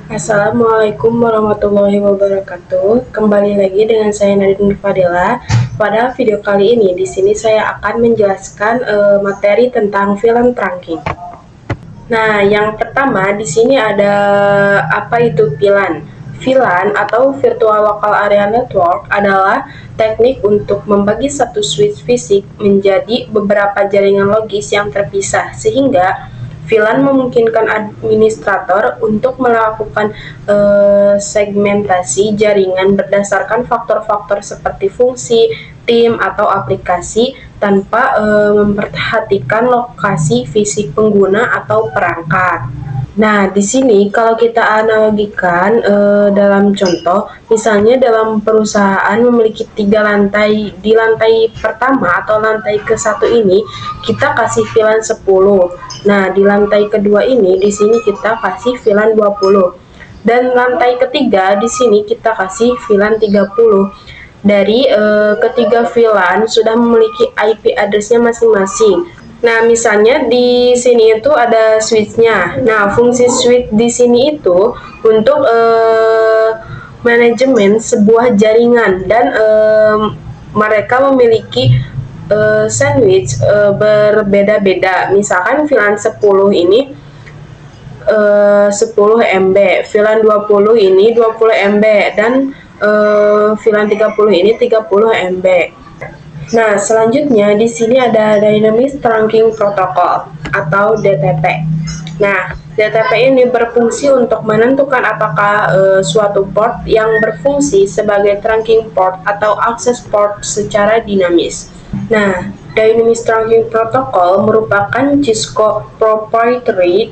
Assalamualaikum warahmatullahi wabarakatuh. Kembali lagi dengan saya Nadine Fadela. Pada video kali ini, di sini saya akan menjelaskan materi tentang film trunking. Nah, yang pertama di sini ada apa itu VLAN. VLAN atau Virtual Local Area Network adalah teknik untuk membagi satu switch fisik menjadi beberapa jaringan logis yang terpisah, sehingga VLAN memungkinkan administrator untuk melakukan segmentasi jaringan berdasarkan faktor-faktor seperti fungsi, tim, atau aplikasi tanpa memperhatikan lokasi fisik pengguna atau perangkat. Nah, di sini kalau kita analogikan dalam contoh, misalnya dalam perusahaan memiliki 3 lantai, di lantai pertama atau lantai ke-1 ini kita kasih VLAN 10. Nah, di lantai kedua ini di sini kita kasih VLAN 20. Dan lantai ketiga di sini kita kasih VLAN 30. Dari ketiga VLAN sudah memiliki IP address-nya masing-masing. Nah, misalnya di sini itu ada switch-nya. Nah, fungsi switch di sini itu untuk manajemen sebuah jaringan dan mereka memiliki sandwich berbeda-beda. Misalkan VLAN 10 ini 10 MB, VLAN 20 ini 20 MB dan VLAN 30 ini 30 MB. Nah, selanjutnya di sini ada Dynamic Trunking Protocol atau DTP. Nah, DTP ini berfungsi untuk menentukan apakah suatu port yang berfungsi sebagai trunking port atau access port secara dinamis. Nah, Dynamic Trunking Protocol merupakan Cisco proprietary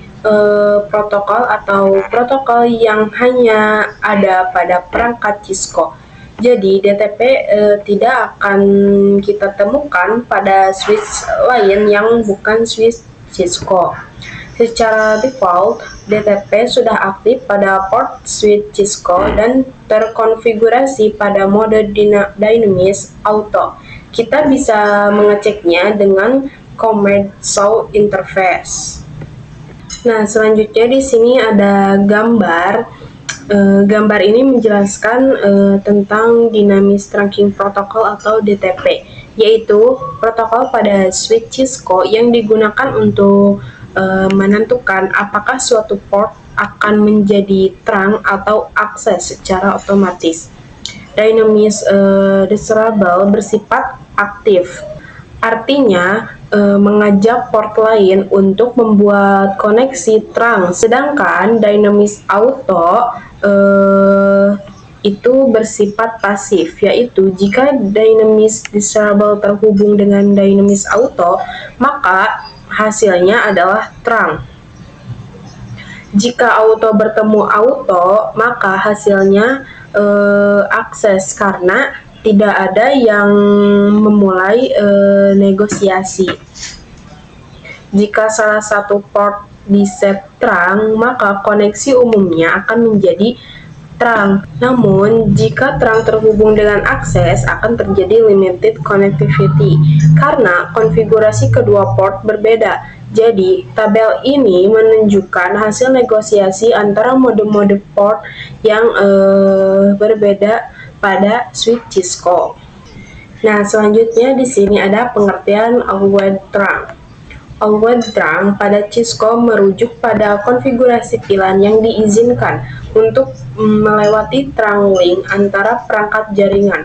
protokol atau protokol yang hanya ada pada perangkat Cisco. Jadi DTP tidak akan kita temukan pada switch lain yang bukan switch Cisco. Secara default, DTP sudah aktif pada port switch Cisco dan terkonfigurasi pada mode Dynamis Auto. Kita bisa mengeceknya dengan command show interface. Nah, selanjutnya di sini ada gambar. Gambar ini menjelaskan tentang Dynamic Trunking Protocol atau DTP, yaitu protokol pada switch Cisco yang digunakan untuk menentukan apakah suatu port akan menjadi trunk atau akses secara otomatis. Dynamic Disable bersifat aktif, artinya mengajak port lain untuk membuat koneksi trunk, sedangkan Dynamic Auto itu bersifat pasif, yaitu jika Dynamic Disable terhubung dengan Dynamic Auto, maka hasilnya adalah trunk. Jika auto bertemu auto, maka hasilnya akses karena tidak ada yang memulai negosiasi. Jika salah satu port di set trunk, maka koneksi umumnya akan menjadi trunk. Namun, jika trunk terhubung dengan akses, akan terjadi limited connectivity karena konfigurasi kedua port berbeda. Jadi, tabel ini menunjukkan hasil negosiasi antara mode-mode port yang berbeda pada switch Cisco. Nah, selanjutnya di sini ada pengertian Always Trunk. Always Trunk pada Cisco merujuk pada konfigurasi VLAN yang diizinkan untuk melewati trunk link antara perangkat jaringan.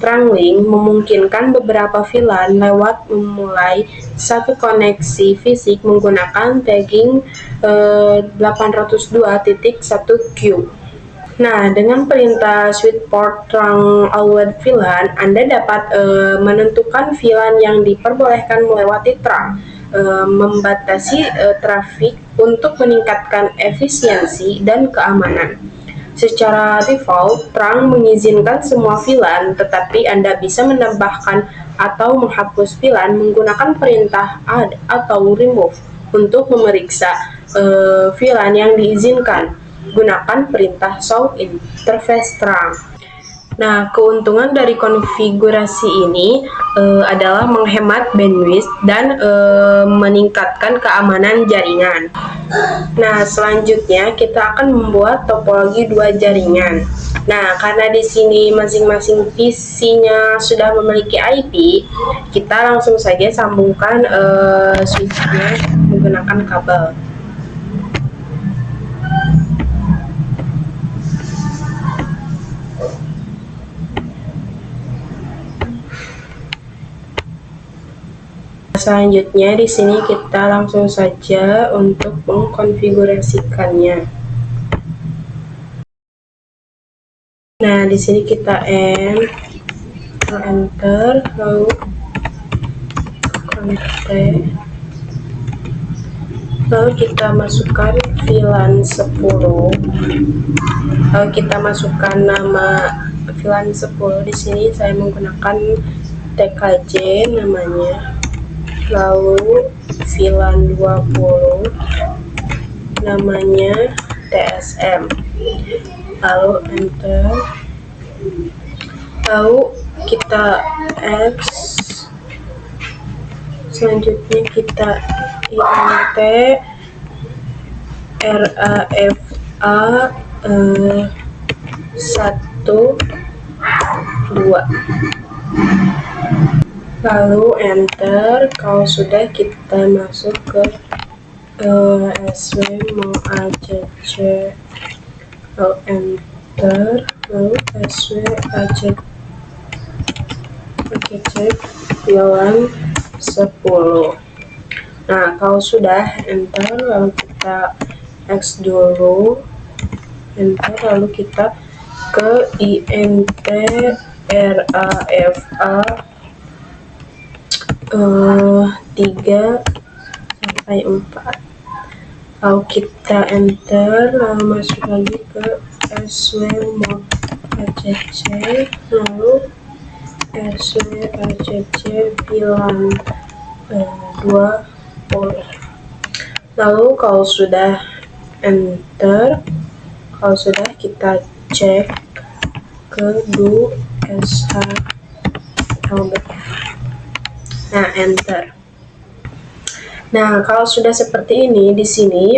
Trunk link memungkinkan beberapa VLAN lewat memulai satu koneksi fisik menggunakan tagging 802.1q. Nah, dengan perintah switch port trunk always VLAN, Anda dapat menentukan VLAN yang diperbolehkan melewati trunk, membatasi trafik untuk meningkatkan efisiensi dan keamanan. Secara default, trunk mengizinkan semua VLAN, tetapi Anda bisa menambahkan atau menghapus VLAN menggunakan perintah add atau remove. Untuk memeriksa VLAN yang diizinkan, gunakan perintah show interface trunk. Nah, keuntungan dari konfigurasi ini adalah menghemat bandwidth dan meningkatkan keamanan jaringan. Nah, selanjutnya kita akan membuat topologi dua jaringan. Nah, karena di sini masing-masing PC-nya sudah memiliki IP, kita langsung saja sambungkan switch-nya menggunakan kabel. Selanjutnya di sini kita langsung saja untuk mengkonfigurasikannya. Nah, di sini kita enter, lalu connect, lalu kita masukkan VLAN 10, lalu kita masukkan nama VLAN 10. Di sini saya menggunakan TKJ namanya, lalu VLAN 20 namanya TSM, lalu enter, lalu kita X, selanjutnya kita INT RAFA 1 2, lalu enter. Kalau sudah, kita masuk ke SW mau ACC, lalu enter, lalu SW ACC VLAN 10. Nah, kalau sudah enter, lalu kita X dulu, enter, lalu kita ke INT RAFA 3 sampai 4, lalu kita enter, lalu masuk lagi ke SW mod ACC, lalu SW ACC VLAN 20. Lalu kalau sudah enter, kalau sudah, kita cek ke do SHLB. Nah, enter. Nah, kalau sudah seperti ini, di sini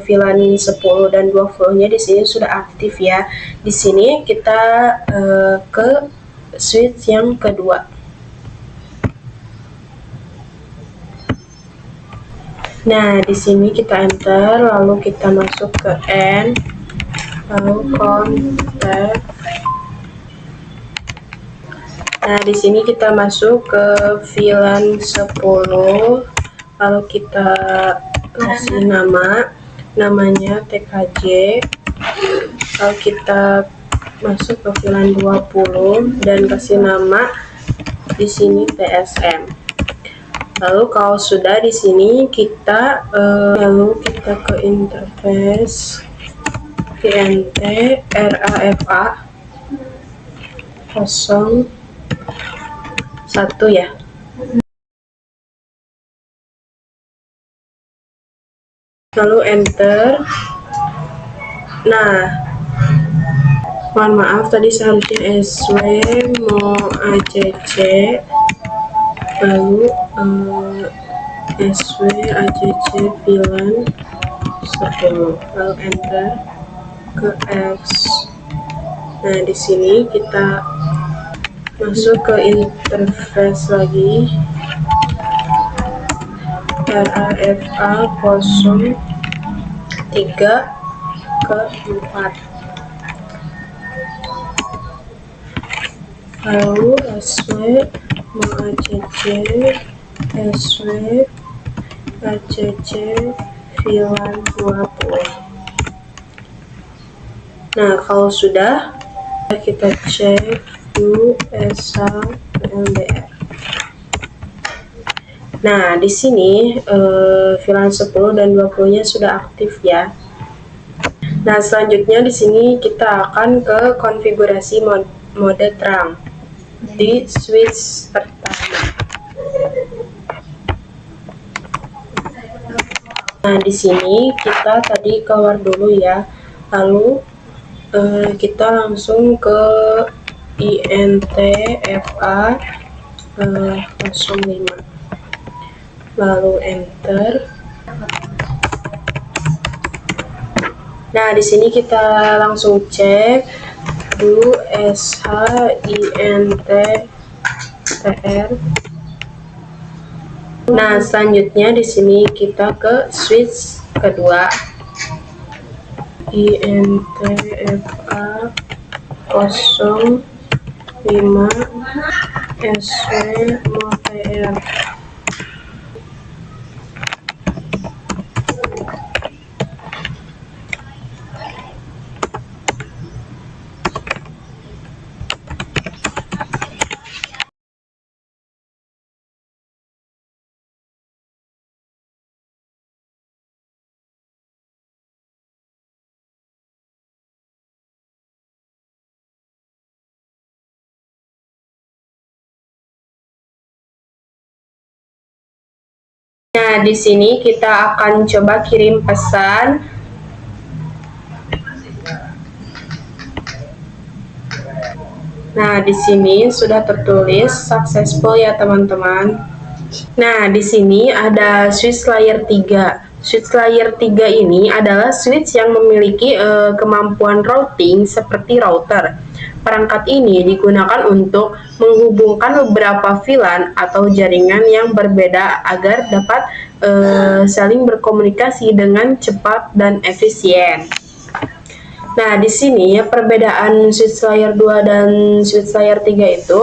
VLAN 10 dan 20-nya di sini sudah aktif ya. Di sini kita ke switch yang kedua. Nah, di sini kita enter, lalu kita masuk ke N, lalu kontak. Nah, di sini kita masuk ke VLAN 10, lalu kita kasih namanya TKJ, lalu kita masuk ke VLAN 20 dan kasih nama di sini TSM. Lalu kalau sudah, di sini kita lalu kita ke interface INT RAFA 01 ya. Lalu enter. Nah, mohon maaf, tadi seharusnya SW mau ACC, lalu SW ACC VLAN 10, lalu enter ke X. Nah, di sini kita masuk ke interface lagi RAFA 03 ke 4, lalu SW mau ACC SW ACC VLAN 20. Nah, kalau sudah, kita cek USA LDR. Nah, di sini VLAN 10 dan 20-nya sudah aktif ya. Nah, selanjutnya di sini kita akan ke konfigurasi mode terang di switch pertama. Nah, di sini kita tadi keluar dulu ya. Lalu kita langsung ke INTFA 05, lalu enter. Nah, di sini kita langsung cek dulu SHINTTR. Nah, selanjutnya di sini kita ke switch kedua, INTFA 05 SW-TR. Nah, di sini kita akan coba kirim pesan. Nah, di sini sudah tertulis successful ya, teman-teman. Nah, di sini ada switch layer 3. Switch layer 3 ini adalah switch yang memiliki kemampuan routing seperti router. Perangkat ini digunakan untuk menghubungkan beberapa VLAN atau jaringan yang berbeda agar dapat saling berkomunikasi dengan cepat dan efisien. Nah, di sini perbedaan switch layer 2 dan switch layer 3 itu,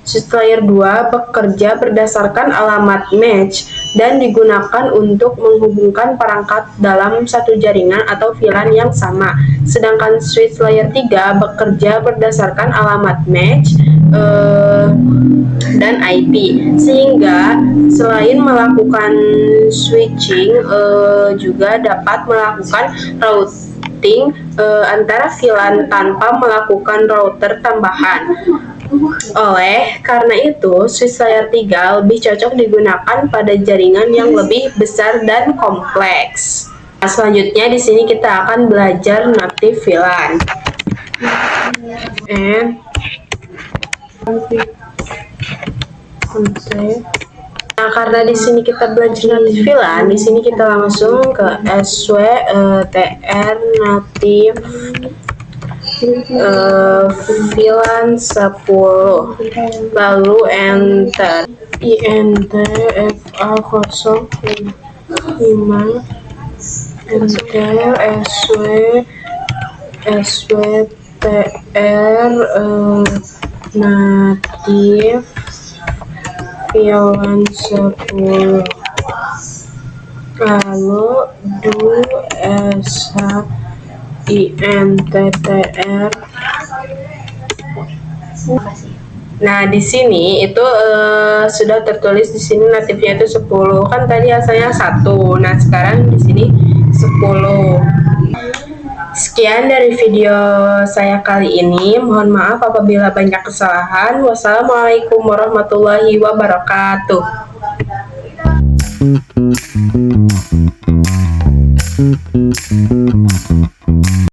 switch layer 2 bekerja berdasarkan alamat match dan digunakan untuk menghubungkan perangkat dalam satu jaringan atau VLAN yang sama. Sedangkan switch layer 3 bekerja berdasarkan alamat match dan IP. Sehingga selain melakukan switching juga dapat melakukan routing antara VLAN tanpa melakukan router tambahan. Oleh karena itu, switch layer 3 lebih cocok digunakan pada jaringan yang lebih besar dan kompleks. Nah, selanjutnya di sini kita akan belajar native VLAN. Nah, karena di sini kita belajar native VLAN, di sini kita langsung ke SWTR native VLAN 10, lalu enter. INTFA 05 enter SWTR native VLAN 10, lalu do SHINTTR. Nah, di sini itu sudah tertulis di sini natifnya itu 10. Kan tadi asalnya 1. Nah, sekarang di sini 10. Sekian dari video saya kali ini. Mohon maaf apabila banyak kesalahan. Wassalamualaikum warahmatullahi wabarakatuh.